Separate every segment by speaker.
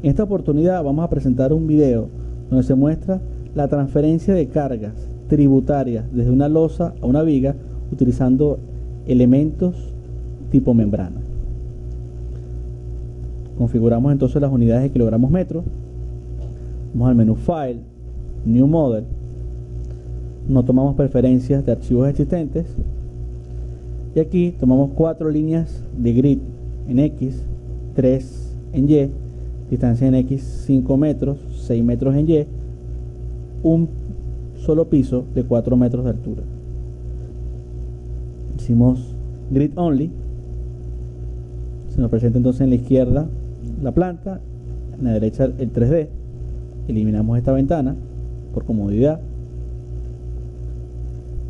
Speaker 1: En esta oportunidad vamos a presentar un video donde se muestra la transferencia de cargas tributarias desde una losa a una viga utilizando elementos tipo membrana. Configuramos entonces las unidades de kilogramos metro. Vamos al menú File, New Model. No tomamos preferencias de archivos existentes. Y aquí tomamos 4 líneas de grid en X, 3 en Y, distancia en X 5 metros, 6 metros en Y, un solo piso de 4 metros de altura. Hicimos Grid Only. Se nos presenta entonces en la izquierda la planta, en la derecha el 3D. Eliminamos esta ventana por comodidad.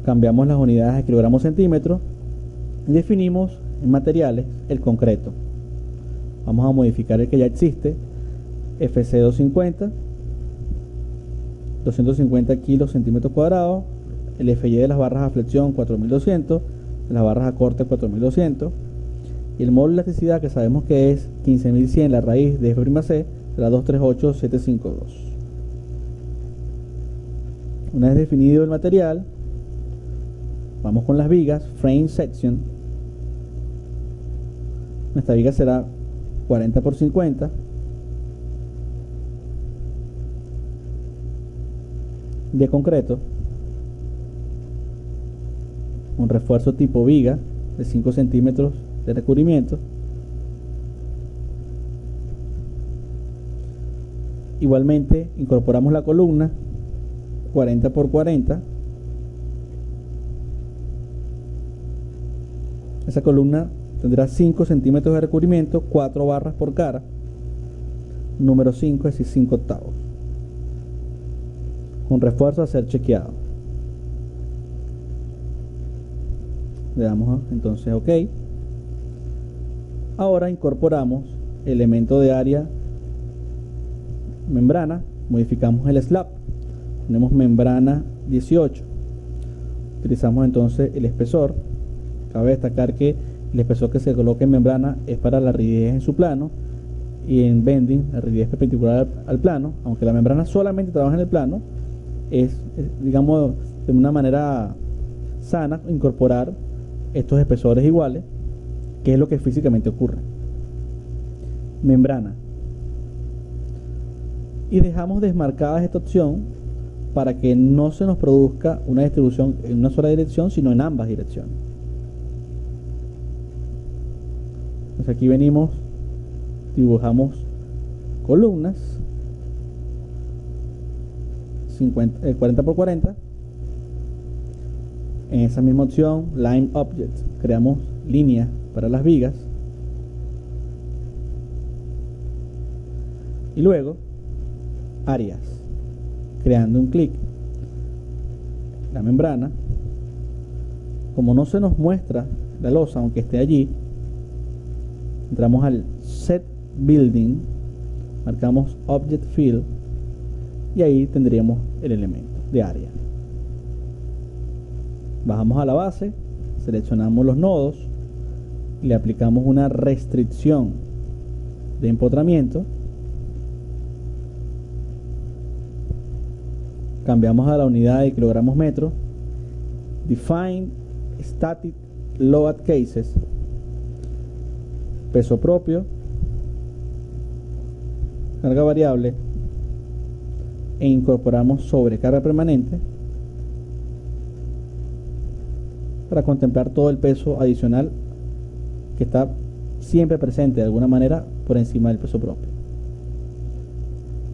Speaker 1: Cambiamos las unidades a kilogramos centímetros y definimos en materiales el concreto. Vamos a modificar el que ya existe, FC250, 250 kilos centímetros cuadrados, el FY de las barras a flexión 4200, de las barras a corte 4200, y el módulo de elasticidad que sabemos que es 15100 la raíz de F'C de la 238752. Una vez definido el material, vamos con las vigas, Frame Section. Nuestra viga será 40 por 50. De concreto, un refuerzo tipo viga de 5 centímetros de recubrimiento. Igualmente incorporamos la columna 40 por 40. Esa columna tendrá 5 centímetros de recubrimiento, 4 barras por cara, número 5, es decir, 5 octavos, con refuerzo a ser chequeado. Le damos entonces OK. Ahora incorporamos elemento de área membrana, modificamos el slab, ponemos membrana 18, utilizamos entonces el espesor. Cabe destacar que el espesor que se coloca en membrana es para la rigidez en su plano, y en bending la rigidez perpendicular al plano. Aunque la membrana solamente trabaja en el plano, es digamos de una manera sana incorporar estos espesores iguales, que es lo que físicamente ocurre. Membrana, y dejamos desmarcada esta opción para que no se nos produzca una distribución en una sola dirección, sino en ambas direcciones. Entonces aquí venimos, dibujamos columnas 40 por 40. En esa misma opción, Line Object, creamos líneas para las vigas. Y luego, áreas, creando un clic. La membrana, como no se nos muestra la losa, aunque esté allí, entramos al Set Building, marcamos Object Field y ahí tendríamos el elemento de área. Bajamos a la base, seleccionamos los nodos y le aplicamos una restricción de empotramiento. Cambiamos a la unidad de kilogramos metro. Define Static Load Cases, peso propio, carga variable, e incorporamos sobrecarga permanente para contemplar todo el peso adicional que está siempre presente de alguna manera por encima del peso propio.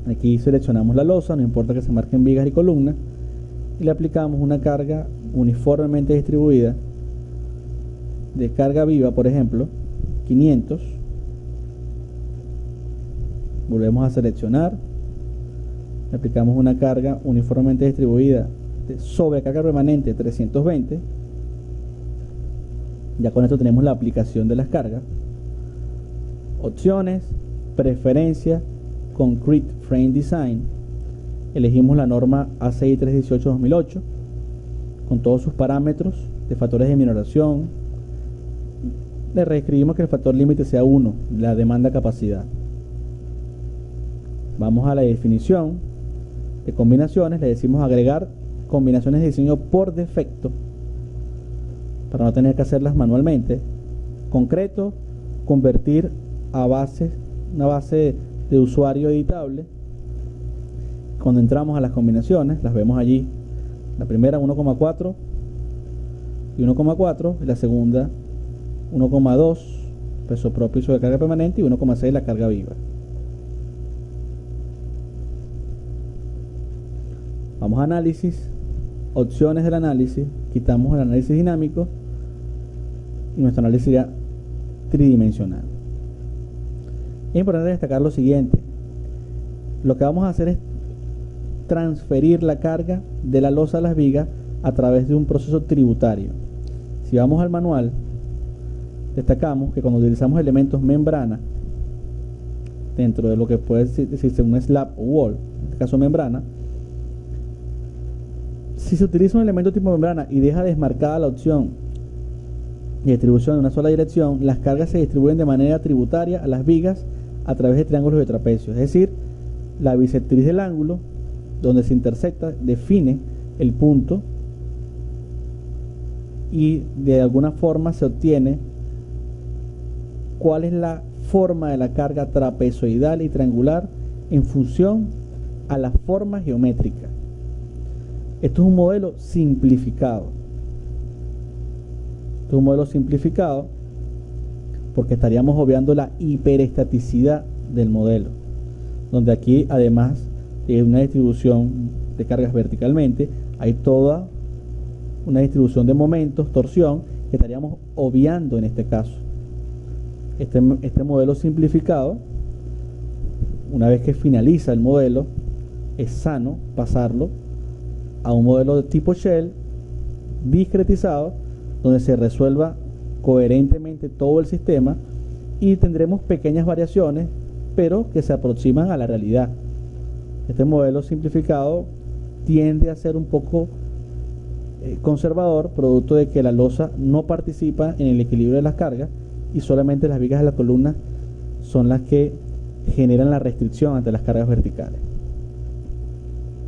Speaker 1: Aquí seleccionamos la losa, no importa que se marquen vigas y columnas, y le aplicamos una carga uniformemente distribuida de carga viva, por ejemplo 500. Volvemos a seleccionar, le aplicamos una carga uniformemente distribuida de sobrecarga permanente 320. Ya con esto tenemos la aplicación de las cargas. Opciones, preferencia, Concrete Frame Design. Elegimos la norma ACI 318-2008 con todos sus parámetros de factores de minoración. Le reescribimos que el factor límite sea 1, la demanda capacidad. Vamos a la definición de combinaciones, le decimos agregar combinaciones de diseño por defecto para no tener que hacerlas manualmente. Concreto, convertir a una base de usuario editable. Cuando entramos a las combinaciones, las vemos allí. La primera 1,4 y 1,4, y la segunda 1,2 peso propio sobre carga permanente y 1,6 la carga viva. Vamos a análisis, opciones del análisis, quitamos el análisis dinámico y nuestro análisis sería tridimensional. Es importante destacar lo siguiente: lo que vamos a hacer es transferir la carga de la losa a las vigas a través de un proceso tributario. Si vamos al manual, destacamos que cuando utilizamos elementos membrana dentro de lo que puede decirse un slab o wall, en este caso membrana, si se utiliza un elemento tipo membrana y deja desmarcada la opción de distribución en una sola dirección, las cargas se distribuyen de manera tributaria a las vigas a través de triángulos de trapecio. Es decir, la bisectriz del ángulo donde se intersecta define el punto y de alguna forma se obtiene cuál es la forma de la carga trapezoidal y triangular en función a la forma geométrica. Esto es un modelo simplificado. Esto es un modelo simplificado porque estaríamos obviando la hiperestaticidad del modelo, donde aquí, además de una distribución de cargas verticalmente, hay toda una distribución de momentos, torsión, que estaríamos obviando en este caso. Este modelo simplificado, una vez que finaliza el modelo, es sano pasarlo a un modelo de tipo Shell discretizado, donde se resuelva coherentemente todo el sistema y tendremos pequeñas variaciones, pero que se aproximan a la realidad. Este modelo simplificado tiende a ser un poco conservador, producto de que la losa no participa en el equilibrio de las cargas y solamente las vigas de la columna son las que generan la restricción ante las cargas verticales,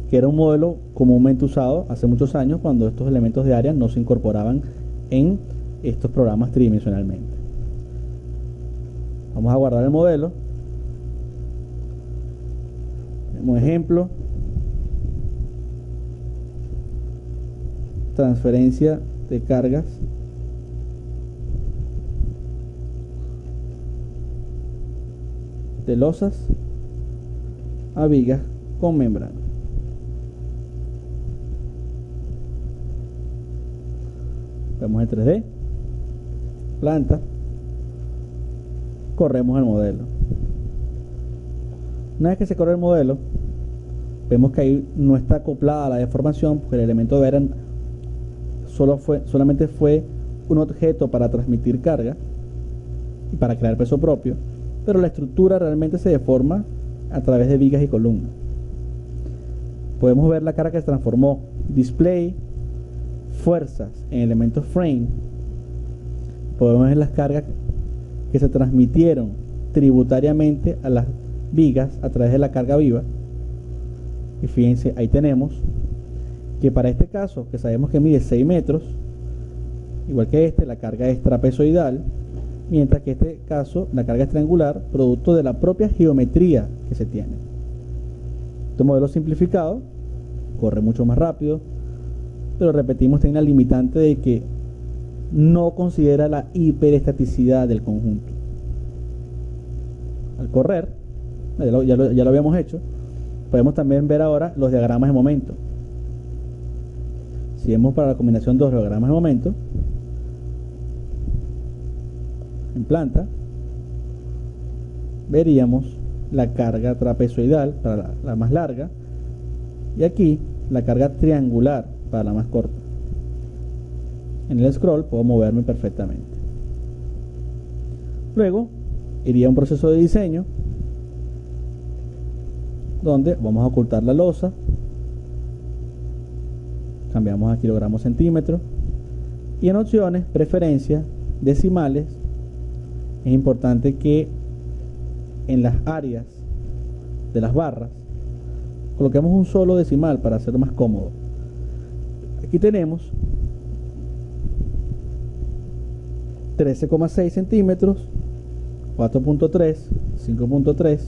Speaker 1: que era un modelo comúnmente usado hace muchos años cuando estos elementos de área no se incorporaban en estos programas tridimensionalmente. Vamos a guardar el modelo. Como ejemplo, transferencia de cargas de losas a vigas con membrana. Vemos en 3D, planta, corremos el modelo. Una vez que se corre el modelo, vemos que ahí no está acoplada la deformación, porque el elemento de área solamente fue un objeto para transmitir carga y para crear peso propio, pero la estructura realmente se deforma a través de vigas y columnas. Podemos ver la carga que se transformó: display, fuerzas en elementos frame. Podemos ver las cargas que se transmitieron tributariamente a las vigas a través de la carga viva. Y fíjense, ahí tenemos que para este caso, que sabemos que mide 6 metros, igual que este, la carga es trapezoidal, mientras que en este caso la carga es triangular, producto de la propia geometría que se tiene. Este modelo simplificado corre mucho más rápido, pero repetimos, tiene la limitante de que no considera la hiperestaticidad del conjunto. Al correr, ya lo habíamos hecho, podemos también ver ahora los diagramas de momento. Si vemos para la combinación 2 los diagramas de momento, en planta, veríamos la carga trapezoidal para la más larga y aquí la carga triangular para la más corta. En el scroll puedo moverme perfectamente. Luego iría a un proceso de diseño donde vamos a ocultar la losa, cambiamos a kilogramos centímetros y en opciones, preferencias, decimales, es importante que en las áreas de las barras, coloquemos un solo decimal para hacerlo más cómodo. Aquí tenemos 13,6 centímetros, 4.3, 5.3.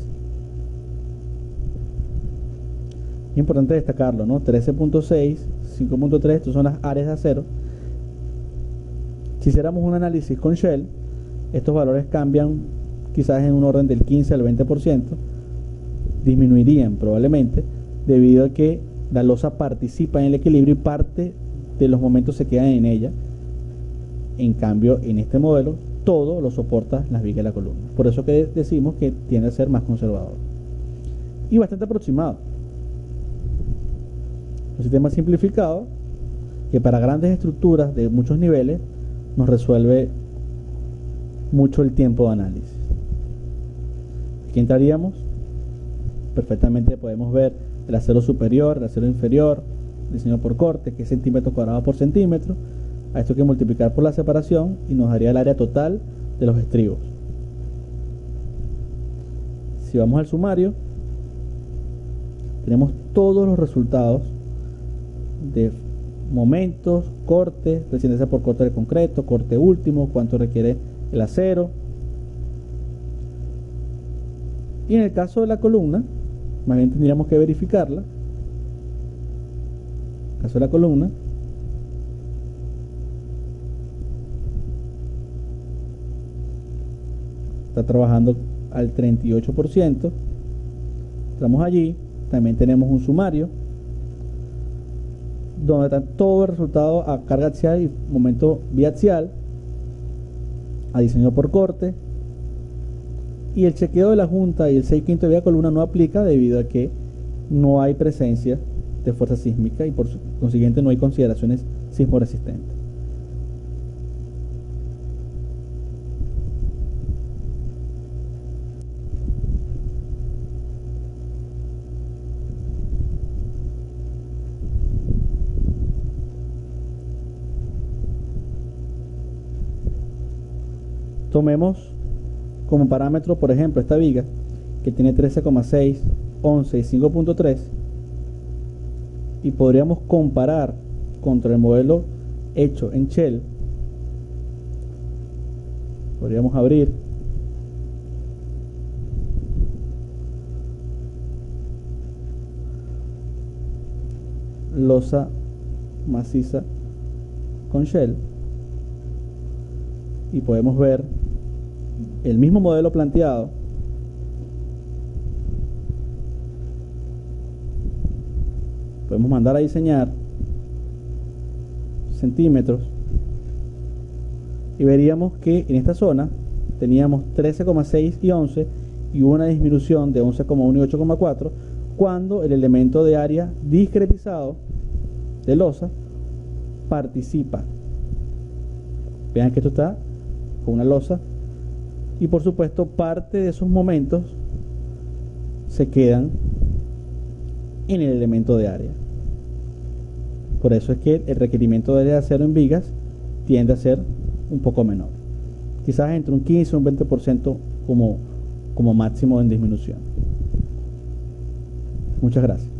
Speaker 1: Importante destacarlo, ¿no? 13.6, 5.3, estas son las áreas de acero. Si hiciéramos un análisis con Shell, estos valores cambian quizás en un orden del 15 al 20%, disminuirían probablemente debido a que la losa participa en el equilibrio y parte de los momentos se quedan en ella. En cambio, en este modelo, todo lo soporta las vigas de la columna. Por eso que decimos que tiende a ser más conservador y bastante aproximado. Un sistema simplificado que para grandes estructuras de muchos niveles nos resuelve mucho el tiempo de análisis. Aquí entraríamos, perfectamente podemos ver el acero superior, el acero inferior, diseñado por corte, que es centímetro cuadrado por centímetro. A esto hay que multiplicar por la separación y nos daría el área total de los estribos. Si vamos al sumario, tenemos todos los resultados de momentos, corte, resistencia por corte de concreto, corte último, cuánto requiere el acero. Y en el caso de la columna, más bien tendríamos que verificarla. En el caso de la columna, está trabajando al 38%. Entramos allí, también tenemos un sumario donde está todo el resultado a carga axial y momento biaxial, a diseño por corte, y el chequeo de la junta y el 6/5 de vía columna no aplica debido a que no hay presencia de fuerza sísmica y por consiguiente no hay consideraciones sismoresistentes. Tomemos como parámetro, por ejemplo, esta viga que tiene 13,6, 11 y 5.3 y podríamos comparar contra el modelo hecho en Shell. Podríamos abrir losa maciza con Shell y podemos ver el mismo modelo planteado, podemos mandar a diseñar centímetros y veríamos que en esta zona teníamos 13,6 y 11 y hubo una disminución de 11,1 y 8,4 cuando el elemento de área discretizado de losa participa. Vean que esto está con una losa y por supuesto parte de esos momentos se quedan en el elemento de área. Por eso es que el requerimiento de acero en vigas tiende a ser un poco menor, quizás entre un 15 o un 20% como máximo en disminución. Muchas gracias.